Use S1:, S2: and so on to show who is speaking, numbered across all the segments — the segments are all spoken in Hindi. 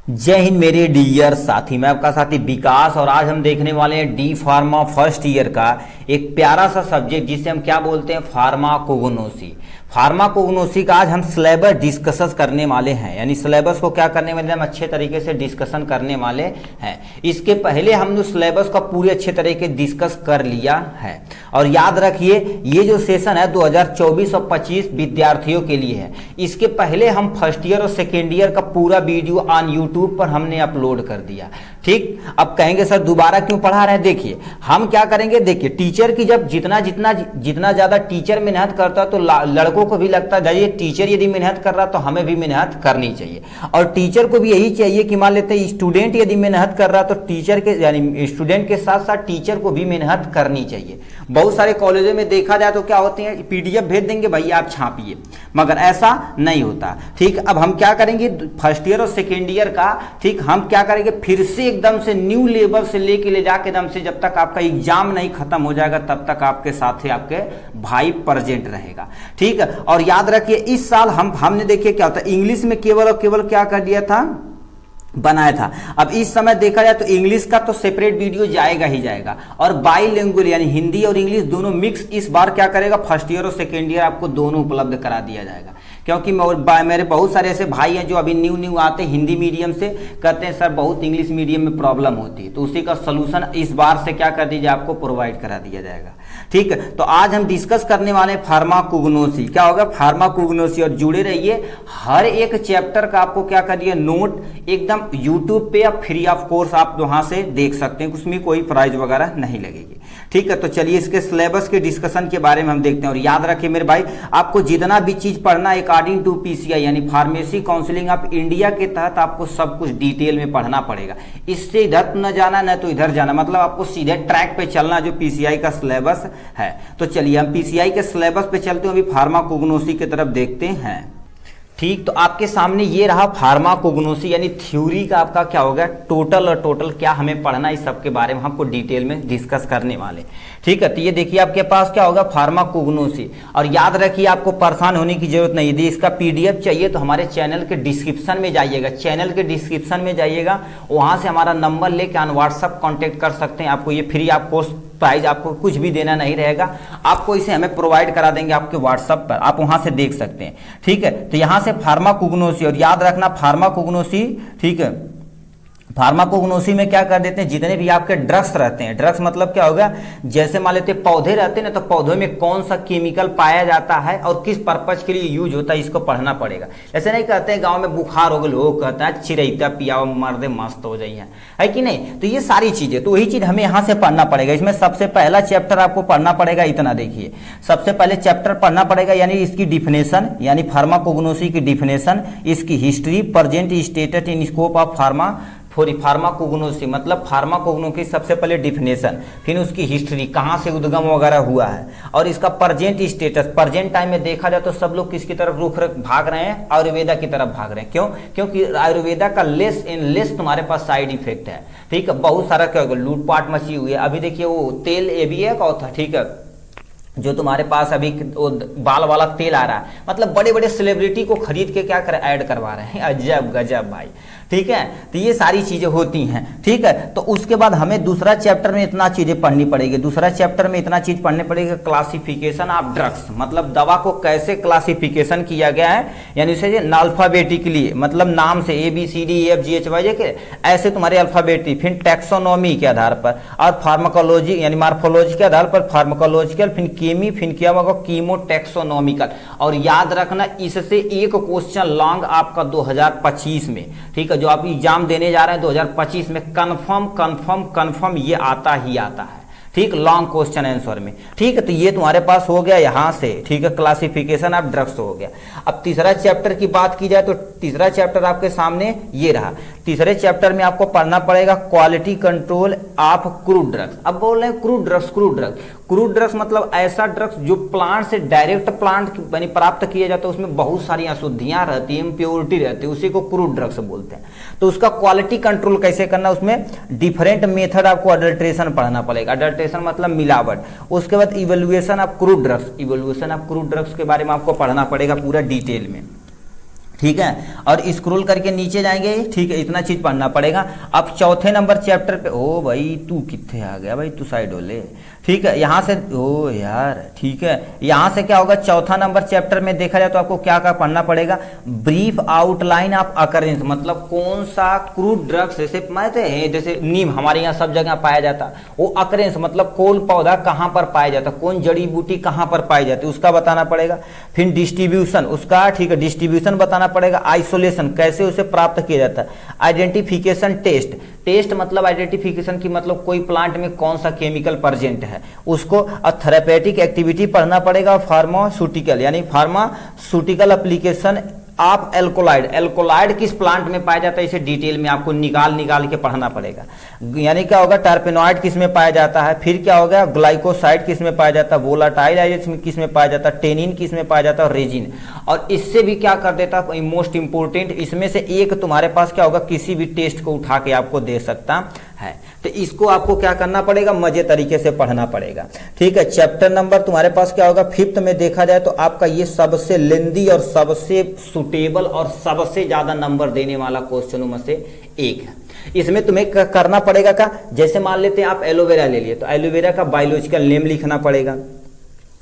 S1: जय हिंद मेरे डियर साथी, मैं आपका साथी विकास और आज हम देखने वाले हैं डी फार्मा फर्स्ट ईयर का एक प्यारा सा सब्जेक्ट जिसे हम क्या बोलते हैं, फार्माकोग्नोसी। फार्माकोग्नोसी का आज हम सिलेबस डिस्कस करने वाले हैं, यानी सिलेबस को क्या करने वाले हम अच्छे तरीके से डिस्कशन करने वाले हैं। इसके पहले हमने सिलेबस का पूरे अच्छे तरीके डिस्कस कर लिया है। और याद रखिए ये जो सेशन है 2024 और 25 विद्यार्थियों के लिए है। इसके पहले हम फर्स्ट ईयर और सेकेंड ईयर का पूरा वीडियो ऑन यूट्यूब पर हमने अपलोड कर दिया। ठीक, अब कहेंगे सर दोबारा क्यों पढ़ा रहे हैं। देखिए हम क्या करेंगे, देखिए टीचर की जब जितना ज्यादा टीचर मेहनत करता है तो लड़कों को भी लगता है ये टीचर यदि मेहनत कर रहा तो हमें भी मेहनत करनी चाहिए। और टीचर को भी यही चाहिए कि मान लेते हैं स्टूडेंट यदि मेहनत कर रहा तो टीचर के यानी स्टूडेंट के साथ साथ टीचर को भी मेहनत करनी चाहिए। बहुत सारे कॉलेजों में देखा जाए तो क्या होते हैं, पीडीएफ भेज देंगे भैया आप छापिए, मगर ऐसा नहीं होता। ठीक, अब हम क्या करेंगे फर्स्ट ईयर और सेकेंड ईयर का, ठीक हम क्या करेंगे फिर से एकदम से न्यू लेवल से लेके ले जाके एकदम से जब तक आपका एग्जाम नहीं खत्म हो जाएगा तब तक आपके साथ ही आपके भाई प्रेजेंट रहेगा। ठीक है, और याद रखिए इस साल हमने देखिए क्या होता है, इंग्लिश में केवल और केवल क्या कर दिया था, बनाया था। अब इस समय देखा जाए तो इंग्लिश का तो सेपरेट वीडियो जाएगा ही जाएगा, और बाईलिंगुअल यानी हिंदी और इंग्लिश दोनों मिक्स इस बार क्या करेगा, फर्स्ट ईयर और सेकेंड ईयर आपको दोनों उपलब्ध करा दिया जाएगा। क्योंकि मेरे बहुत सारे ऐसे भाई हैं जो अभी न्यू आते हैं हिंदी मीडियम से, कहते हैं सर बहुत इंग्लिश मीडियम में प्रॉब्लम होती है, तो उसी का सोल्यूशन इस बार से क्या कर दीजिए आपको प्रोवाइड करा दिया जाएगा। ठीक है, तो आज हम डिस्कस करने वाले हैं फार्माकोग्नोसी। क्या होगा, फार्माकोग्नोसी, और जुड़े रहिए। हर एक चैप्टर का आपको क्या कर दिया नोट एकदम यूट्यूब पे या फ्री ऑफ कोर्स आप वहां से देख सकते हैं, उसमें कोई प्राइज वगैरह नहीं लगेगी। ठीक है, तो चलिए इसके सिलेबस के डिस्कशन के बारे में हम देखते हैं। और याद रखिए मेरे भाई, आपको जितना भी चीज पढ़ना अकॉर्डिंग टू पीसीआई यानी फार्मेसी काउंसिलिंग ऑफ इंडिया के तहत आपको सब कुछ डिटेल में पढ़ना पड़ेगा। इससे इधर न जाना न तो इधर जाना, मतलब आपको सीधे ट्रैक पे चलना जो पीसीआई का सिलेबस है। तो चलिए हम पीसीआई के सिलेबस पे चलते हैं, अभी फार्माकोग्नोसी की तरफ देखते हैं। ठीक, तो आपके सामने ये रहा फार्माकोग्नोसी, यानी थ्योरी का आपका क्या होगा टोटल, और टोटल क्या हमें पढ़ना है इस सब के बारे में हमको डिटेल में डिस्कस करने वाले। ठीक है, तो ये देखिए आपके पास क्या होगा फार्माकोग्नोसी। और याद रखिए आपको परेशान होने की जरूरत नहीं, यदि इसका पीडीएफ चाहिए तो हमारे चैनल के डिस्क्रिप्शन में जाइएगा, चैनल के डिस्क्रिप्शन में जाइएगा, वहां से हमारा नंबर लेके ऑन व्हाट्सएप कॉन्टेक्ट कर सकते हैं। आपको ये फ्री ऑफ कोर्स प्राइज आपको कुछ भी देना नहीं रहेगा, आपको इसे हमें प्रोवाइड करा देंगे आपके व्हाट्सएप पर, आप वहां से देख सकते हैं। ठीक है, तो यहां से फार्माकोग्नोसी, और याद रखना फार्माकोग्नोसी, ठीक है फार्माकोग्नोसी में क्या कर देते हैं, जितने भी आपके ड्रग्स रहते हैं, ड्रग्स मतलब क्या होगा, जैसे मान लेते पौधे रहते हैं ना, तो पौधों में कौन सा केमिकल पाया जाता है और किस पर्पज के लिए यूज होता है इसको पढ़ना पड़ेगा। ऐसे नहीं कहते हैं गांव में बुखार हो गया लोग कहता है चिरैता पियाओ मर्दे मस्त हो जाइए, है कि नहीं। तो ये सारी चीजें, तो वही चीज हमें यहाँ से पढ़ना पड़ेगा। इसमें सबसे पहला चैप्टर आपको पढ़ना पड़ेगा, इतना देखिए सबसे पहले चैप्टर पढ़ना पड़ेगा, यानी इसकी डिफिनेशन, यानी फार्माकोग्नोसी की डिफिनेशन, इसकी history, present status in scope of pharmacognosy, मतलब फार्माकोग्नो की सबसे पहले डिफिनेशन, फिर उसकी हिस्ट्री कहाँ से उद्गम वगैरह हुआ है, और इसका प्रेजेंट स्टेटस। प्रेजेंट टाइम में देखा जाए तो सब लोग किसकी तरफ रुख भाग रहे हैं, आयुर्वेदा की तरफ भाग रहे हैं। क्यों, क्योंकि आयुर्वेदा का लेस इन लेस तुम्हारे पास साइड इफेक्ट है। ठीक है, बहुत सारा क्या होगा लूटपाट मची हुई है। अभी देखिए वो तेल ये भी एक और था, ठीक है, जो तुम्हारे पास अभी वो बाल वाला तेल आ रहा है, मतलब बड़े बड़े सेलिब्रिटी को खरीद के क्या कर ऐड करवा रहे हैं, अजब गजब भाई। ठीक है, तो ये सारी चीजें होती हैं। ठीक है, तो उसके बाद हमें दूसरा चैप्टर में इतना चीजें पढ़नी पड़ेगी, दूसरा चैप्टर में इतना चीज पढ़ने पड़ेगी, क्लासिफिकेशन ऑफ ड्रग्स, मतलब दवा को कैसे क्लासिफिकेशन किया गया है, यानी उसे अल्फाबेटिकली, मतलब नाम से ABCDEFGHI के ऐसे तुम्हारे अल्फाबेटिक, फिर टैक्सोनॉमी के आधार पर, और फार्माकोलॉजी यानी मार्फोलॉजी के आधार पर फार्माकोलॉजिकल, फिर केमी, फिर क्या होगा कीमो टैक्सोनॉमिकल। और याद रखना इससे एक क्वेश्चन लॉन्ग आपका 2025 में, ठीक है, जो आप एग्जाम देने जा रहे हैं 2025 में कंफर्म ये आता ही आता है। ठीक, लॉन्ग क्वेश्चन आंसर में। ठीक है, तो ये तुम्हारे पास हो गया यहां से। ठीक है, क्लासिफिकेशन ऑफ ड्रग्स हो गया। अब तीसरा चैप्टर की बात की जाए तो तीसरा चैप्टर आपके सामने ये रहा। तीसरे चैप्टर में आपको पढ़ना पड़ेगा quality control of crude drugs. अब बोल रहे हैं क्रूड ड्रग्स मतलब ऐसा ड्रग्स जो प्लांट से डायरेक्ट प्लांट यानी प्राप्त किया जाता है, उसमें बहुत सारी अशुद्धियां रहती है, इम्प्योरिटी रहती है, उसी को क्रूड ड्रग्स बोलते हैं। तो उसका क्वालिटी कंट्रोल कैसे करना, उसमें डिफरेंट मेथड आपको अडल्ट्रेशन पढ़ना पड़ेगा। अडल्ट्रेशन मतलब मिलावट। उसके बाद इवेल्युएशन ऑफ क्रूड ड्रग्स के बारे में आपको पढ़ना पड़ेगा पूरा डिटेल में। ठीक है। और स्क्रॉल करके नीचे जाएंगे, ठीक है, इतना चीज पढ़ना पड़ेगा। अब चौथे नंबर चैप्टर पे, ओ भाई तू कितने आ गया भाई, तू साइड हो ले, ठीक है, यहाँ से, ओ यार, ठीक है, यहाँ से क्या होगा, चौथा नंबर चैप्टर में देखा जाए तो आपको क्या क्या पढ़ना पड़ेगा, ब्रीफ आउटलाइन ऑफ अकरेंस, मतलब कौन सा क्रूड ड्रग्स, जैसे मानते हैं जैसे नीम हमारे यहाँ सब जगह पाया जाता, वो अकरेंस मतलब कौन पौधा कहाँ पर पाया जाता, कौन जड़ी बूटी कहाँ पर पाई जाती है उसका बताना पड़ेगा। फिर डिस्ट्रीब्यूशन उसका, ठीक है, डिस्ट्रीब्यूशन बताना पड़ेगा। आइसोलेशन कैसे उसे प्राप्त किया जाता है। आइडेंटिफिकेशन टेस्ट, टेस्ट मतलब आइडेंटिफिकेशन की मतलब कोई प्लांट में कौन सा केमिकल प्रेजेंट है उसको। और थेरेपेटिक एक्टिविटी पढ़ना पड़ेगा। फार्मास्यूटिकल यानी फार्मास्यूटिकल एप्लीकेशन आप एल्कोलाइड, एल्कोलाइड किस प्लांट में पाया जाता है इसे डिटेल में आपको निकाल के पढ़ना पड़ेगा। यानी क्या होगा, टर्पेनॉइड किस में पाया जाता है, फिर क्या होगा, ग्लाइकोसाइड किस में पाया जाता है, वोलाटाइल एजेंट्स किस में पाया जाता है, टेनिन किस में पाया जाता है, और रेजिन। और इससे भी क्या कर देता है, मोस्ट इंपोर्टेंट, इसमें से एक तुम्हारे पास क्या होगा, किसी भी टेस्ट को उठा के आपको दे सकता है। तो इसको आपको क्या करना पड़ेगा, मजे तरीके से पढ़ना पड़ेगा, ठीक है। चैप्टर नंबर तुम्हारे पास क्या होगा, फिफ्थ में देखा जाए तो आपका ये सबसे लेंदी और सबसे सुटेबल और सबसे ज्यादा नंबर देने वाला क्वेश्चनों में से एक है। इसमें तुम्हें करना पड़ेगा का, जैसे मान लेते हैं आप एलोवेरा ले लिए तो एलोवेरा का बायोलॉजिकल नेम लिखना पड़ेगा,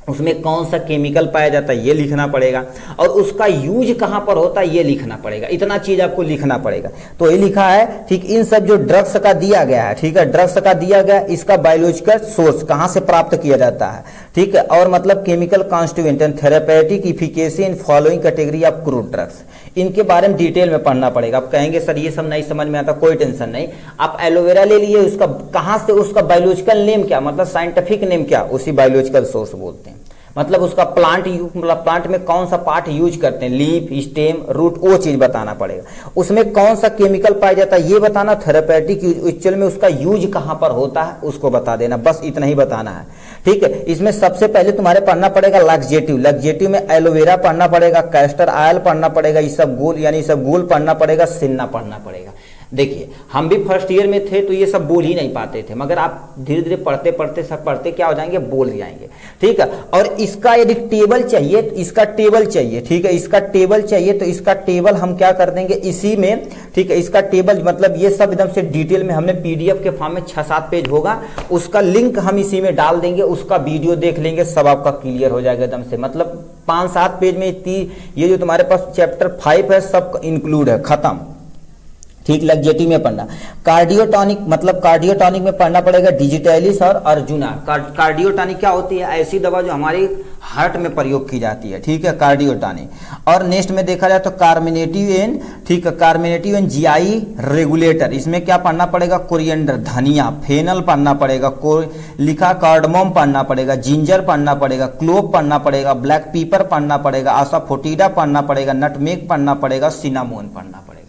S1: उसमें कौन सा केमिकल पाया जाता है ये लिखना पड़ेगा, और उसका यूज कहां पर होता है ये लिखना पड़ेगा। इतना चीज आपको लिखना पड़ेगा। तो ये लिखा है, ठीक, इन सब जो ड्रग्स का दिया गया है, ठीक है, ड्रग्स का दिया गया, इसका बायोलॉजिकल सोर्स कहां से प्राप्त किया जाता है, ठीक है, और मतलब chemical constituent and therapeutic efficacy in following category of crude drugs, इनके बारे में डिटेल में पढ़ना पड़ेगा। आप कहेंगे सर ये सब नहीं समझ में आता, कोई टेंशन नहीं। आप एलोवेरा ले लिए, उसका कहां से, उसका बायोलॉजिकल नेम क्या, मतलब साइंटिफिक नेम क्या, उसी बायोलॉजिकल सोर्स बोलते हैं। मतलब उसका प्लांट प्लांट में कौन सा पार्ट यूज करते हैं, लीफ, स्टेम, रूट, वो चीज बताना पड़ेगा। उसमें कौन सा केमिकल पाया जाता है ये बताना। थेरेपेटिक यूज, एक्चुअल में उसका यूज कहां पर होता है उसको बता देना, बस इतना ही बताना है, ठीक है। इसमें सबसे पहले तुम्हारे पढ़ना पड़ेगा लग्जेटिव, लग्जेटिव में एलोवेरा पढ़ना पड़ेगा, कैस्टर ऑयल पढ़ना पड़ेगा, इसबगोल यानी इसबगोल पढ़ना पड़ेगा, सिन्ना पढ़ना पड़ेगा। देखिए हम भी फर्स्ट ईयर में थे तो ये सब बोल ही नहीं पाते थे, मगर आप धीरे धीरे पढ़ते पढ़ते सब पढ़ते क्या हो जाएंगे, बोल जाएंगे, ठीक है। और इसका यदि टेबल चाहिए, इसका टेबल चाहिए, ठीक है, इसका टेबल चाहिए तो इसका टेबल हम क्या कर देंगे इसी में, ठीक है। इसका टेबल मतलब ये सब एकदम से डिटेल में हमने पीडीएफ के फॉर्म में 6-7 पेज होगा, उसका लिंक हम इसी में डाल देंगे, उसका वीडियो देख लेंगे, सब आपका क्लियर हो जाएगा एकदम से। मतलब 5-7 पेज में ये जो तुम्हारे पास चैप्टर 5 है सब इंक्लूड है, खत्म, ठीक। लग्जेटिव में पढ़ना। कार्डियोटॉनिक मतलब कार्डियोटॉनिक में पढ़ना पड़ेगा डिजिटैलिस और अर्जुना। कार्डियोटॉनिक क्या होती है, ऐसी दवा जो हमारे हार्ट में प्रयोग की जाती है, ठीक है, कार्डियोटॉनिक। और नेक्स्ट में देखा जाए तो कार्मिनेटिव एंड, ठीक है, कार्मिनेटिव एंड जीआई रेगुलेटर, इसमें क्या पढ़ना पड़ेगा, कोरिएंडर, धनिया, फेनल पढ़ना पड़ेगा, लिखा कार्डमम पढ़ना पड़ेगा, जिंजर पढ़ना पड़ेगा, क्लोव पढ़ना पड़ेगा, ब्लैक पीपर पढ़ना पड़ेगा, आसाफोटिडा पढ़ना पड़ेगा, नटमेग पढ़ना पड़ेगा, सिनामोन पढ़ना पड़ेगा।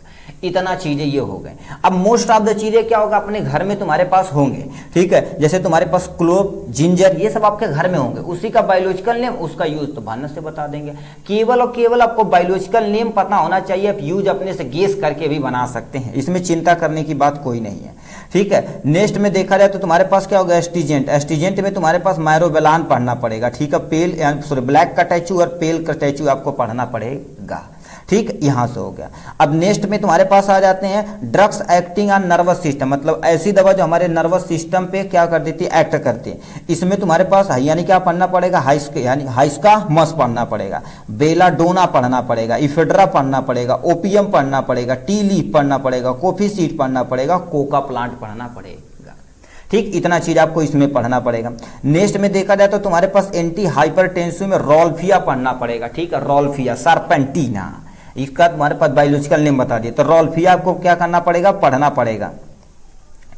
S1: इतना चीजें ये हो गए। अब मोस्ट ऑफ द चीजें क्या होगा, अपने घर में तुम्हारे पास होंगे, ठीक है, जैसे तुम्हारे पास क्लोव, जिंजर, ये सब आपके घर में होंगे, उसी का बायोलॉजिकल नेम, उसका यूज तो भानस से बता देंगे। केवल और केवल आपको बायोलॉजिकल नेम पता होना चाहिए, आप यूज अपने से गेस करके भी बना सकते हैं, इसमें चिंता करने की बात कोई नहीं है, ठीक है। नेक्स्ट में देखा जाए तो तुम्हारे पास क्या होगा, एस्टीजेंट, एस्टीजेंट में तुम्हारे पास मायरोबेलान पढ़ना पड़ेगा, ठीक है, पेल सॉरी ब्लैक का टैचू और पेल का टैचू आपको पढ़ना पड़ेगा, ठीक, यहां से हो गया। अब नेक्स्ट में तुम्हारे पास आ जाते हैं drugs acting on nervous system, मतलब ऐसी दवा जो हमारे नर्वस सिस्टम पे क्या कर देती है, एक्ट करती है। इसमें तुम्हारे पास यानी क्या पढ़ना पड़ेगा, हाइस्का मस पढ़ना पड़ेगा, बेलाडोना पढ़ना पड़ेगा, इफेड्रा पढ़ना पड़ेगा, ओपियम पढ़ना पड़ेगा, टी लीफ पढ़ना पड़ेगा, कॉफी सीड पढ़ना पड़ेगा, कोका प्लांट पढ़ना पड़ेगा, ठीक। इतना चीज आपको इसमें पढ़ना पड़ेगा। नेक्स्ट में देखा जाए तो तुम्हारे पास एंटी हाइपरटेंसिव में रोल्फिया पढ़ना पड़ेगा, ठीक है, रोल्फिया, सरपेंटीना, इसका तुम्हारे पास बायोलॉजिकल नेम बता दिए, तो रोल्फिया आपको क्या करना पड़ेगा, पढ़ना पड़ेगा,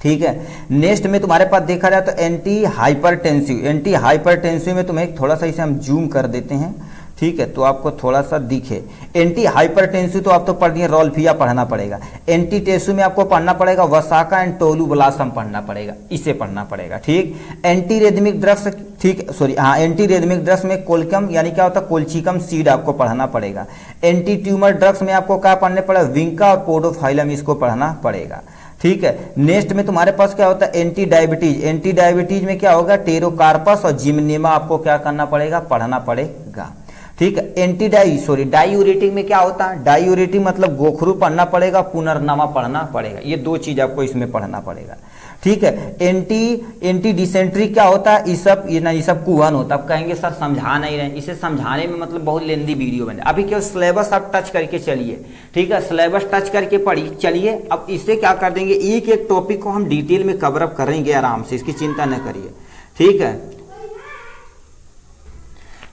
S1: ठीक है। नेक्स्ट में तुम्हारे पास देखा जाए तो एंटी हाइपरटेंसिव, एंटी हाइपरटेंसिव में तुम्हें थोड़ा सा इसे हम जूम कर देते हैं, ठीक है, तो आपको थोड़ा सा दिखे। एंटी हाइपरटेंसिव तो आप तो पढ़ दिए, रोल्फिया पढ़ना पड़ेगा। एंटी टेंसिव में आपको पढ़ना पड़ेगा वसाका एंड टोलू ब्लासम पढ़ना पड़ेगा, इसे पढ़ना पड़ेगा, ठीक। एंटी रेदमिक ड्रग्स, ठीक, सॉरी हाँ, एंटी रेदमिक ड्रग्स में कोलकम यानी क्या होता है, कोल्चिकम सीड आपको पढ़ना पड़ेगा। एंटी ट्यूमर ड्रग्स में आपको क्या पढ़ने पड़ेगा, विंका और पोडोफाइलम, इसको पढ़ना पड़ेगा, ठीक है। नेक्स्ट में तुम्हारे पास क्या होता है, एंटी डायबिटीज, एंटी डायबिटीज में क्या होगा, टेरोकार्पस और जिम्नेमा आपको क्या करना पड़ेगा, पढ़ना पड़ेगा, ठीक है। डाईयूरेटिक में क्या होता है, डाईयूरेटिक मतलब गोखरू पढ़ना पड़ेगा, पुनर्नवा पढ़ना पड़ेगा, ये दो चीज आपको इसमें पढ़ना पड़ेगा। ठीक है। एंटी डिसेंट्री क्या होता है, ये सब कुहन होता है। अब कहेंगे सर समझा नहीं रहे, इसे समझाने में मतलब बहुत लेंदी वीडियो बने। अभी क्या सिलेबस आप टच करके चलिए, ठीक है, सिलेबस टच करके पढ़िए चलिए। अब इससे क्या कर देंगे, एक एक टॉपिक को हम डिटेल में कवर अप करेंगे आराम से, इसकी चिंता न करिए। ठीक है,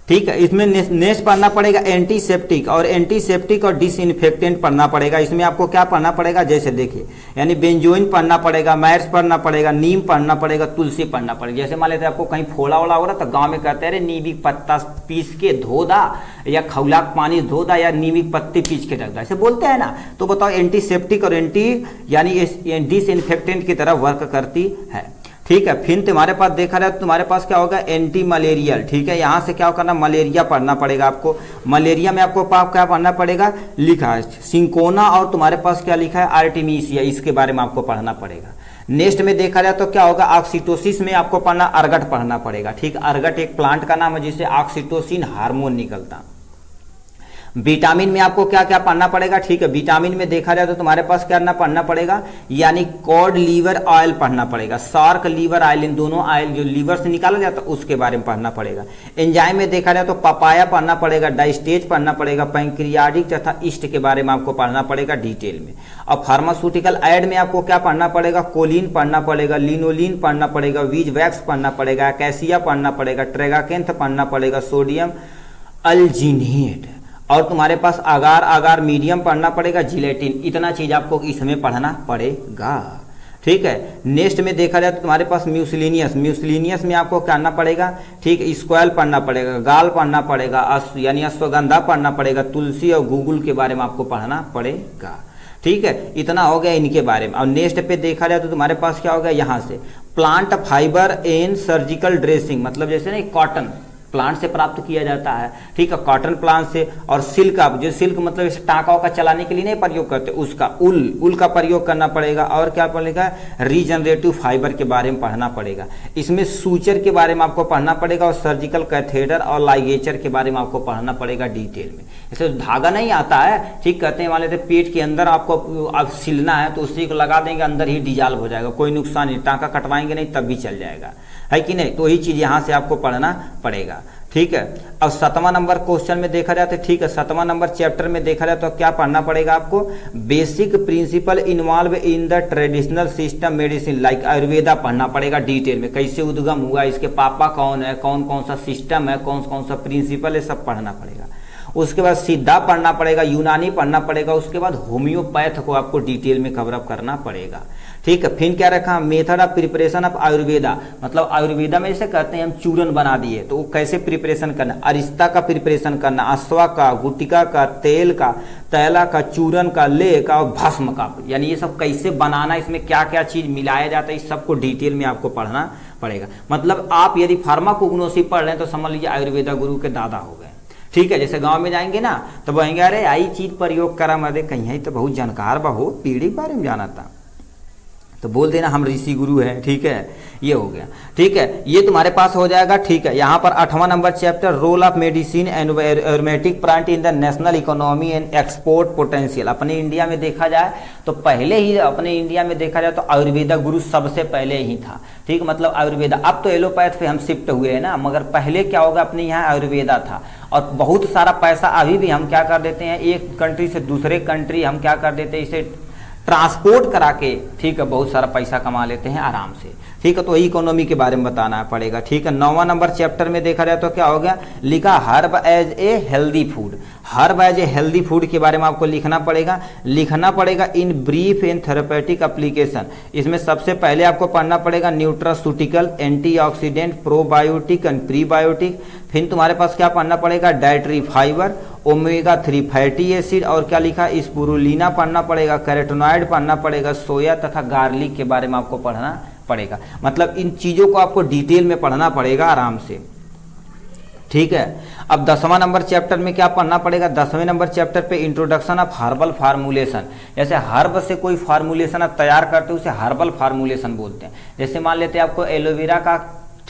S1: ठीक है। इसमें नेक्स्ट पढ़ना पड़ेगा एंटीसेप्टिक, और एंटीसेप्टिक और डिसइंफेक्टेंट पढ़ना पड़ेगा। इसमें आपको क्या पढ़ना पड़ेगा, जैसे देखिए, यानी बेंजोइन पढ़ना पड़ेगा, मैर्स पढ़ना पड़ेगा, नीम पढ़ना पड़ेगा, तुलसी पढ़ना पड़ेगा। जैसे मान लेते हैं आपको कहीं फोड़ा वोड़ा हो रहा तो गांव में कहते हैं नीम की पत्ता पीस के धो दा, या खौला पानी धो दा, या नीम की पत्ती पीस के रख दा, ऐसे बोलते हैं ना। तो बताओ एंटीसेप्टिक और डिसइंफेक्टेंट की तरह वर्क करती है। ठीक है। फिर तुम्हारे पास देखा जाए तो तुम्हारे पास क्या होगा, एंटी मलेरियल। ठीक है, यहां से क्या करना, मलेरिया पढ़ना पड़ेगा आपको। मलेरिया में आपको क्या पढ़ना पड़ेगा, लिखा है सिंकोना, और तुम्हारे पास क्या लिखा है, आर्टेमिसिया, इसके बारे में आपको पढ़ना पड़ेगा। नेक्स्ट में देखा जाए तो क्या होगा, ऑक्सीटोसिस में आपको पढ़ना, अर्गट पढ़ना पड़ेगा। ठीक, अर्गट एक प्लांट का नाम है जिससे ऑक्सीटोसिन हार्मोन निकलता। विटामिन में आपको क्या क्या पढ़ना पड़ेगा। ठीक है, विटामिन में देखा जाए तो तुम्हारे पास क्या पढ़ना पड़ेगा, यानी कॉड लीवर ऑयल पढ़ना पड़ेगा, शार्क लीवर ऑयल, इन दोनों ऑयल जो लीवर से निकाला जाता है उसके बारे में पढ़ना पड़ेगा। एंजाइम में देखा जाए तो पपाया पढ़ना पड़ेगा, डाइस्टेज पढ़ना पड़ेगा, पैंक्रियाटिक तथा ईस्ट के बारे में आपको पढ़ना पड़ेगा डिटेल में। और फार्मास्यूटिकल एड में आपको क्या पढ़ना पड़ेगा, कोलिन पढ़ना पड़ेगा, लिनोलिन पढ़ना पड़ेगा, वीज वैक्स पढ़ना पड़ेगा, कैसिया पढ़ना पड़ेगा, ट्रेगाकेंथ पढ़ना पड़ेगा, सोडियम अल्जीनेट, और तुम्हारे पास आगार मीडियम पढ़ना पड़ेगा, जिलेटिन। इतना चीज आपको इसमें पढ़ना पड़ेगा। ठीक है। नेक्स्ट में देखा जाए तो तुम्हारे पास म्यूसिलिनियस में आपको करना पड़ेगा। ठीक, स्क्वाल पढ़ना पड़ेगा, गाल पढ़ना पड़ेगा, यानी अश्वगंधा पढ़ना पड़ेगा, तुलसी और गूगल के बारे में आपको पढ़ना पड़ेगा। ठीक है, इतना हो गया इनके बारे में। और नेक्स्ट पे देखा जाए तो तुम्हारे पास क्या हो गया, यहाँ से plant fibre and surgical dressing, मतलब जैसे ना कॉटन प्लांट से प्राप्त किया जाता है। ठीक है, कॉटन प्लांट से। और सिल्क, आप जो सिल्क मतलब इस टाँका का चलाने के लिए नहीं प्रयोग करते, उसका उल का प्रयोग करना पड़ेगा। और क्या पड़ेगा, रीजनरेटिव फाइबर के बारे में पढ़ना पड़ेगा। इसमें सूचर के बारे में आपको पढ़ना पड़ेगा, और सर्जिकल कैथेटर और लाइगेचर के बारे में आपको पढ़ना पड़ेगा डिटेल में। जैसे धागा नहीं आता है, ठीक, कहते हैं मान लेते पेट के अंदर आपको अब सिलना है तो उसी को लगा देंगे, अंदर ही डिजॉल्व हो जाएगा, कोई नुकसान नहीं, टाँका कटवाएंगे नहीं तब भी चल जाएगा, है कि नहीं। तो यही चीज यहाँ से आपको पढ़ना पड़ेगा। ठीक है। अब 7वां नंबर क्वेश्चन में देखा जाए तो, ठीक है, 7वां नंबर चैप्टर में देखा जाए तो क्या पढ़ना पड़ेगा आपको, basic principle involve in the traditional system medicine like Ayurveda पढ़ना पड़ेगा डिटेल में, कैसे उद्गम हुआ, इसके पापा कौन है, कौन कौन सा सिस्टम है, कौन कौन सा प्रिंसिपल है, सब पढ़ना पड़ेगा। उसके बाद सिद्धा पढ़ना पड़ेगा, यूनानी पढ़ना पड़ेगा, उसके बाद होम्योपैथ को आपको डिटेल में कवर अप करना पड़ेगा। ठीक है। फिर क्या रखा, method of preparation of Ayurveda, मतलब आयुर्वेदा में जैसे कहते हैं हम चूरन बना दिए तो वो कैसे प्रिपरेशन करना, अरिस्ता का प्रिपरेशन करना, अश्वा का, गुटिका का, तेल का, तैला का, चूरन का, ले का और भस्म का, यानी ये सब कैसे बनाना, इसमें क्या क्या चीज मिलाया जाता है, इस सबको डिटेल में आपको पढ़ना पड़ेगा। मतलब आप यदि फार्माकोग्नोसी पढ़ रहे हैं तो समझ लीजिए आयुर्वेदा गुरु के दादा हो गए। ठीक है, जैसे गांव में जाएंगे ना तो बोलेंगे अरे आई चीज प्रयोग करा मदे, कहीं तो बहुत जानकार बहु पीढ़ी के बारे में जाना था, तो बोल देना हम ऋषि गुरु हैं। ठीक है, ये हो गया। ठीक है, ये तुम्हारे पास हो जाएगा। ठीक है, यहाँ पर 8वां number chapter role of medicine and aromatic plant in the national economy and export potential. अपने इंडिया में देखा जाए तो पहले ही, अपने इंडिया में देखा जाए तो आयुर्वेदा गुरु सबसे पहले ही था। ठीक, मतलब आयुर्वेदा, अब तो एलोपैथ पे हम शिफ्ट हुए हैं ना, मगर पहले क्या होगा, अपने यहाँ आयुर्वेदा था। और बहुत सारा पैसा अभी भी हम क्या कर देते हैं, एक कंट्री से दूसरे कंट्री हम क्या कर देते हैं, इसे ट्रांसपोर्ट करा के, ठीक है, बहुत सारा पैसा कमा लेते हैं आराम से। ठीक है, तो इकोनॉमी के बारे में बताना पड़ेगा। ठीक है, 9वां नंबर चैप्टर में देखा जाए तो क्या हो गया, लिखा herb as a healthy food. Herb as a healthy food के बारे में आपको लिखना पड़ेगा in brief and therapeutic application. इसमें सबसे पहले आपको पढ़ना पड़ेगा nutraceutical, antioxidant, probiotic and prebiotic. फिर तुम्हारे पास क्या पढ़ना पड़ेगा, dietary fibre, omega 3 fatty acid, और क्या लिखा, स्पुरुलिना पढ़ना पड़ेगा, कैरोटीनॉइड पढ़ना पड़ेगा, सोया तथा गार्लिक के बारे में आपको पढ़ना पड़ेगा। मतलब इन चीजों को आपको डिटेल में पढ़ना पड़ेगा आराम से। ठीक है, अब 10वां नंबर चैप्टर में क्या पढ़ना पड़ेगा, 10वें नंबर चैप्टर पे इंट्रोडक्शन ऑफ हर्बल फार्मूलेशन। जैसे हर्ब से कोई फार्मूलेशन आप तैयार करते हो उसे हर्बल फार्मूलेशन बोलते हैं। जैसे मान लेते हैं आपको एलोवेरा का,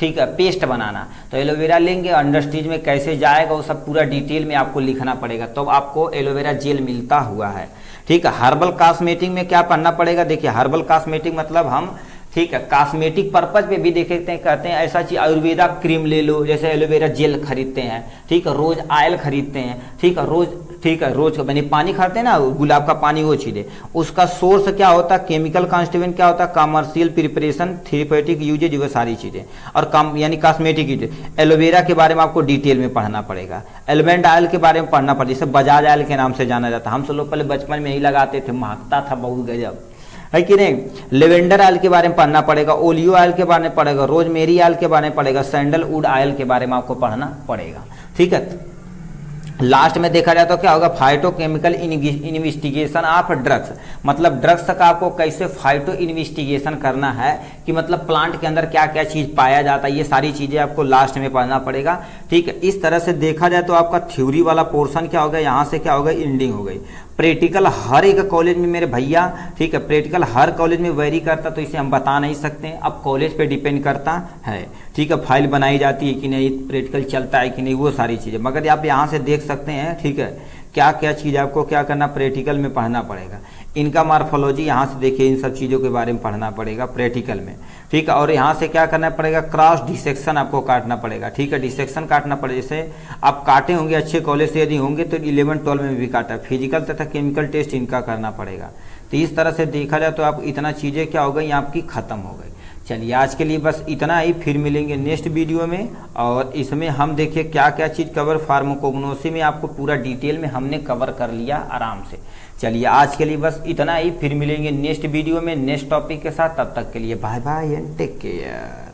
S1: ठीक है, पेस्ट बनाना। तो एलोवेरा लेंगे, इंडस्ट्रीज में कैसे जाएगा वो सब पूरा डिटेल में आपको लिखना पड़ेगा, तो आपको एलोवेरा जेल मिलता हुआ है। ठीक है, हर्बल कॉस्मेटिक में क्या पढ़ना पड़ेगा, देखिए हर्बल कॉस्मेटिक मतलब हम, ठीक है, कॉस्मेटिक पर्पज पे भी देखते हैं, कहते हैं ऐसा चीज आयुर्वेदा क्रीम ले लो, जैसे एलोवेरा जेल खरीदते हैं, ठीक है, रोज ऑयल खरीदते हैं, ठीक है, रोज मैंने पानी खाते हैं ना, गुलाब का पानी, वो चीजें, उसका सोर्स क्या होता है, केमिकल कॉन्स्टिट्यूएंट क्या होता है, कमर्शियल प्रिपरेशन, थेरेपेटिक यूजेज, वो सारी चीजें, और कम यानी कॉस्मेटिक यूजेज। एलोवेरा के बारे में आपको डिटेल में पढ़ना पड़ेगा, एलमंड ऑयल के बारे में पढ़ना पड़ेगा, जैसे बजाज ऑयल के नाम से जाना जाता है, हम सब लोग पहले बचपन में यही लगाते थे, महकता था बहुत गजब, है कि नहीं। लेवेंडर ऑयल के बारे में पढ़ना पड़ेगा, ओलियो ऑयल के बारे में पड़ेगा, रोजमेरी ऑयल के बारे में पड़ेगा, सैंडलवुड ऑयल के बारे में आपको पढ़ना पड़ेगा। ठीक है, लास्ट में देखा जाए तो क्या होगा, फाइटोकेमिकल इन्वेस्टिगेशन ऑफ ड्रग्स, मतलब ड्रग्स का आपको कैसे फाइटो इन्वेस्टिगेशन करना है, कि मतलब प्लांट के अंदर क्या क्या चीज पाया जाता है, ये सारी चीजें आपको लास्ट में पढ़ना पड़ेगा। ठीक है, इस तरह से देखा जाए तो आपका थ्योरी वाला पोर्शन क्या होगा, यहाँ से क्या होगा, एंडिंग हो गई। प्रैक्टिकल हर एक कॉलेज में मेरे भैया, ठीक है, प्रैक्टिकल हर कॉलेज में वेरी करता, तो इसे हम बता नहीं सकते, अब कॉलेज पे डिपेंड करता है। ठीक है, फाइल बनाई जाती है कि नहीं, प्रैक्टिकल चलता है कि नहीं, वो सारी चीज़ें, मगर आप यहाँ से देख सकते हैं। ठीक है, क्या क्या चीज़ आपको क्या करना, प्रैक्टिकल में पढ़ना पड़ेगा। इनका मार्फोलॉजी यहाँ से देखिए, इन सब चीज़ों के बारे में पढ़ना पड़ेगा प्रैक्टिकल में। ठीक है, और यहाँ से क्या करना पड़ेगा, क्रॉस डिसेक्शन आपको काटना पड़ेगा। ठीक है, डिसेक्शन काटना पड़ेगा, जैसे आप काटे होंगे अच्छे कॉलेज से यदि होंगे तो 11-12 में भी काटा, फिजिकल तथा केमिकल टेस्ट इनका करना पड़ेगा। तो इस तरह से देखा जाए तो आप इतना चीज़ें क्या हो गई आपकी ख़त्म हो गई। चलिए आज के लिए बस इतना ही, फिर मिलेंगे नेक्स्ट वीडियो में, और इसमें हम देखिए क्या क्या चीज़ कवर, फार्माकोग्नोसी में आपको पूरा डिटेल में हमने कवर कर लिया आराम से। चलिए आज के लिए बस इतना ही, फिर मिलेंगे नेक्स्ट वीडियो में नेक्स्ट टॉपिक के साथ, तब तक के लिए bye bye and take care.